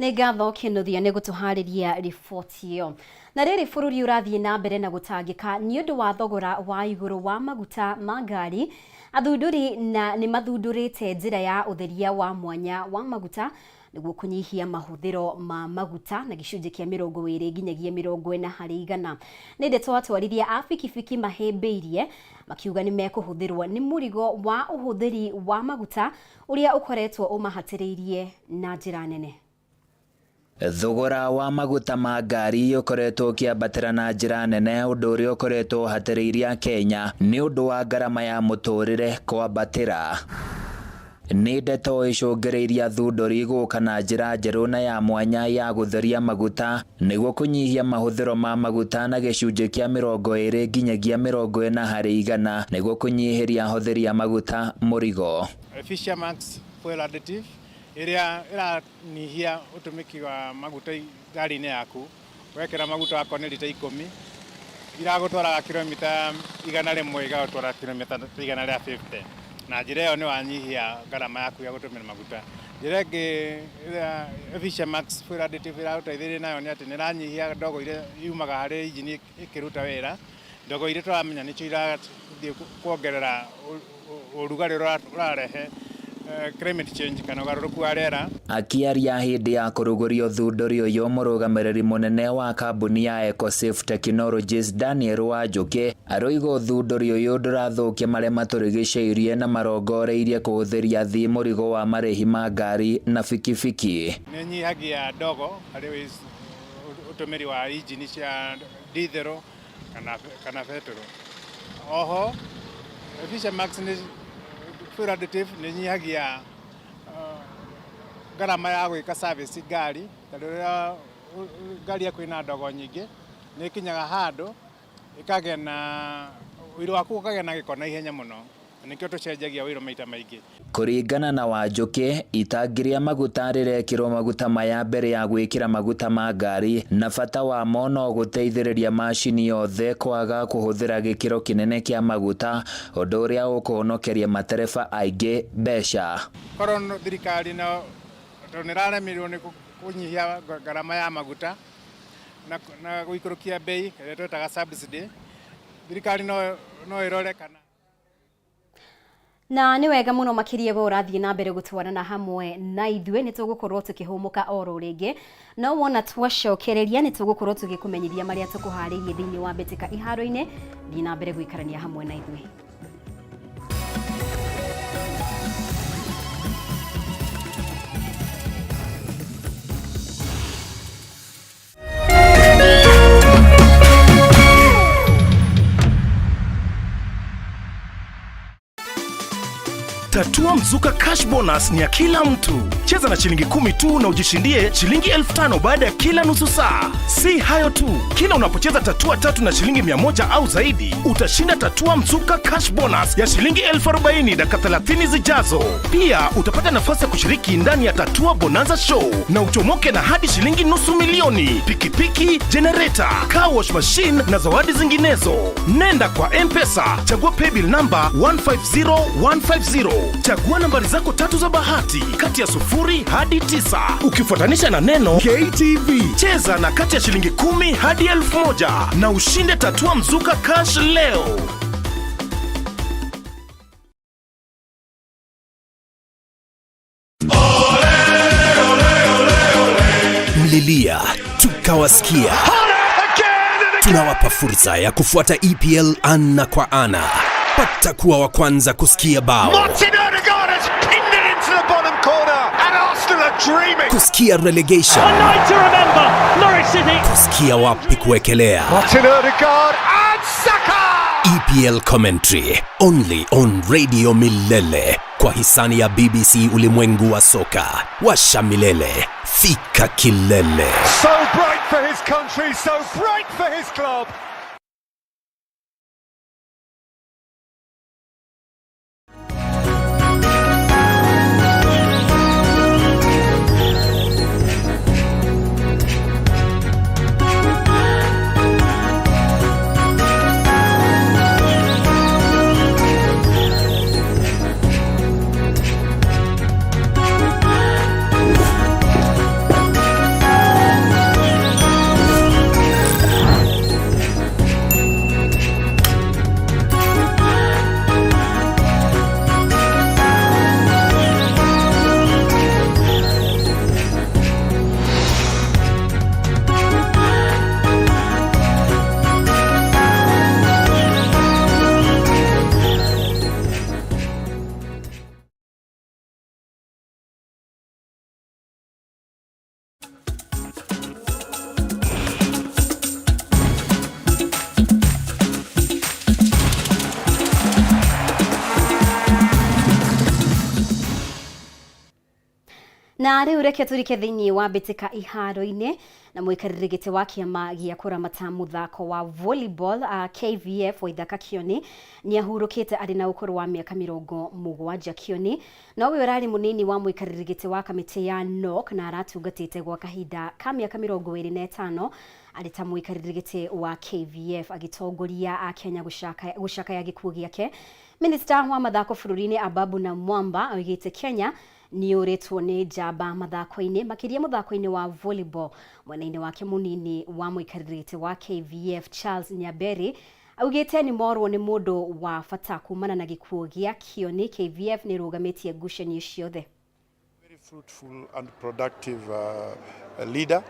Nĩ ngatho Kĩnuthia nĩ gũtũharĩria riboti ĩyo. Na rĩrĩ bũrũri ũrathiĩ na mbere na gũtangĩka nĩ ũndũ wa thogora wa igũrũ wa maguta ma ngari, athundũri na nĩ mathundũrĩte njĩra ya ũtheria wa mwanya wa maguta nĩguo kũnyihia mahũthĩro ma maguta na gĩcunjĩ kĩa 20 nginyagia 40 harĩ igana. Nĩ ndeto atwarithia a bikibiki mahĩmbĩirie makiuga nĩ mekũhũthĩrwo nĩ mũrigo wa ũhũthĩri wa maguta ũrĩa ũkoretwo ũmahatĩrĩirie na njĩra nene. Thogora wa maguta ma ngari ũkoretwo ũkĩambatĩra na njĩra nene, ũndũ ũrĩa ũkoretwo ũhatĩrĩirie Kenya nĩ ũndũ wa ngarama ya mũtũrĩre kwambatĩra. Nĩ ndeto icũngĩrĩirie athundũri gũka na njĩra njerũ na ya mwanya ya gũtheria maguta nĩguo kũnyihia mahũthĩro ma maguta na gĩcunjĩ kĩa 20 nginyagia 40 harĩ igana nĩguo kũnyihĩria hũthĩri ya maguta mũrigo. Fisherman's fuel additive ĩrĩa ĩranyihia ũtũmĩki wa maguta ngari-inĩ yaku. Wekĩra maguta wako nĩ lita 10 iragũtwaraga kilomita 100 igagũtwara kilomita 150. Na njĩra ĩyo nĩ wanyihia ngarama yaku ya gũtũmĩra maguta. Njĩra ĩngĩ Fisherman's fuel additive ĩragũteithĩrĩria nayo nĩ atĩ nĩ ranyihia ndogo iria yumaga harĩ injini ĩkĩruta wĩra. Ndogo iria tũramenya nĩcio irathiĩ kuongerera ũrugarĩ ũrarehe climate change kana ũgarũrũku wa rĩera. Akĩaria hĩndĩ ya kũrugũria ũthundũri ũyũ, mũrũgamĩrĩri mũnene wa kambuni ya EcoSafe Technologies Daniel Wanjũkĩ aroiga ũthundũri ũyũ ndũrathũkia marĩa matũrigicĩirie na marongoreirie kũhũthĩria thĩ mũrigo wa marĩhi ma ngari na bikibiki. Nĩ nyihagia ndogo harĩ ũtũmĩri wa injini cia diesel kana petrol. Oho Fisherman's fuel additive nĩ nyihagia ngarama ya gwĩka service ngari, tondũ rĩrĩa ngari yaku ĩna ndogo nyingĩ nĩ kinyaga handũ ĩkagĩa na wĩra waku ũkagĩa na gĩko na ihenya mũno, nĩkĩo tũcenjagia wĩra maita maingĩ. Kũringana na Wanjũkĩ, itangi rĩa maguta rĩrekĩrwo maguta maya mbere ya gwĩkĩra maguta ma ngari, na bata wamo no gũteithĩrĩria macini yothe kwaga kũhũthĩra gĩkĩro kĩnene kĩa maguta, ũndũ ũrĩa ũkũhonokeria matereba aingĩ mbeca. Korwo thirikari no nĩraremirwo nĩ kũnyihia ngarama ya maguta na gũikũrũkia bei ĩrĩa twĩtaga subsidy, thirikari no ĩrore kana. Na nĩ wega mũno makĩria we ũrathiĩ na mbere gũtwarana hamwe na ithuĩ, nĩ tũgũkorwo tũkĩhũmũka oro rĩngĩ, no wona twacokereria nĩ tũgũkorwo tũgĩkũmenyithia marĩa tũkũharĩirie thĩinĩ wa mbĩtĩka iharo-inĩ. Thiĩ na mbere gũikarania hamwe na ithuĩ. Tatua Mzuka Cash Bonus ni ya kila mtu. Cheza na shilingi 10 tu na ujishindie shilingi 5,000 baada ya kila nusu saa. Si hayo tu, kila unapocheza tatua 3 na shilingi 100 au zaidi, utashinda Tatua Mzuka Cash Bonus ya shilingi 40,000 dakika 30 zijazo. Pia utapata nafasi ya kushiriki ndani ya Tatua Bonanza Show na uchomoke na hadi shilingi $500,000, pikipiki, generator, car wash machine na zawadi zinginezo. Nenda kwa M-Pesa, chagua paybill number 150150. Chagua nambari zako 3 za bahati kati ya 0 hadi 9 ukifuatanisha na neno KTV. Cheza na kati ya shilingi 10 hadi 1000 na ushinde tatua mzuka cash leo. Mlilia tukawasikia. Tunawapa fursa ya kufuata EPL ana kwa ana. Pata kuwa wa kwanza kusikia bao, kusikia relegation, kusikia wapi kuekelea. EPL commentary only on Radio Milele kwa hisani ya BBC Ulimwengu wa Soka. Washa milele, fika kilele. So bright for his country, so bright for his club. Na riu reke turike thiini wa bitika iharo-ini na mwikarĩrĩgĩte wa kĩama gĩa kũramata muthako wa volleyball KVF wa ithaka Kioni ni ahurũkĩte arĩ na ũkũrũ wa mĩaka 70 Kioni, na ũyũ ũrarĩ mũnini wa mwikarĩrĩgĩte wa kamĩtĩ ya NOC na aratungatĩte gwa kahinda ka mĩaka 25 arĩ ta mwikarĩrĩgĩte wa KVF agĩtongoria Kenya gũcakaya gĩkuũ gĩake. Minister wa mathako bũrũri-inĩ Ababu na Mwamba oigĩte Kenya ni ũrĩtwo nĩ njamba mathako-inĩ makĩria mũthako-inĩ wa volleyball. Mwena-inĩ wake mũnini wa mũikarĩrĩte wa KVF Charles Nyaberi augĩte ni morwo nĩ mũndũ wa bata kumana na gĩkuũ gĩa Kioni. KVF nĩ rũgamĩtie ngucanio ciothe. Very fruitful and productive leader.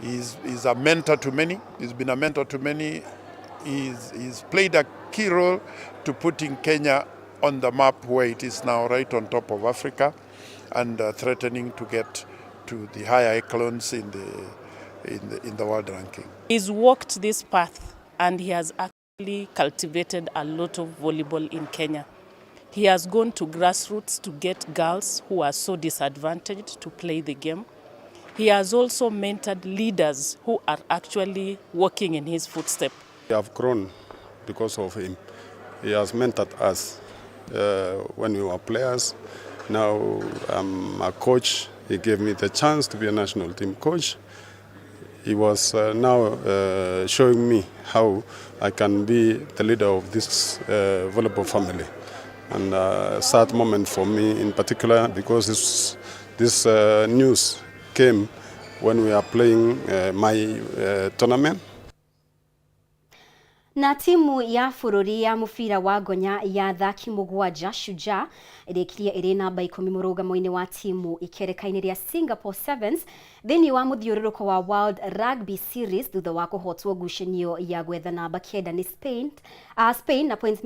He's a mentor to many. He's been a mentor to many. He's played a key role to putting Kenya on the map where it is now, right on top of Africa, and threatening to get to the higher echelons in the world ranking. He's walked this path and he has actually cultivated a lot of volleyball in Kenya. He has gone to grassroots to get girls who are so disadvantaged to play the game. He has also mentored leaders who are actually walking in his footsteps. We have grown because of him. He has mentored us when we were players. Now I'm a coach. He gave me the chance to be a national team coach. He was now showing me how I can be the leader of this volleyball family. And a sad moment for me in particular because this news came when we are playing my tournament. Na timu ya bũrũri ya mũbira wa ngonya ya athaki 7 Shujaa ĩrĩkirie ĩrĩ namba 10 mũrũgamo-inĩ wa timu ikereka-inĩ rĩa Singapore Sevens thĩinĩ wa mũthiũrũrũko wa World Rugby Series thutha wa kũhotwo ngucanio ya gwetha namba 9 nĩ Spain na points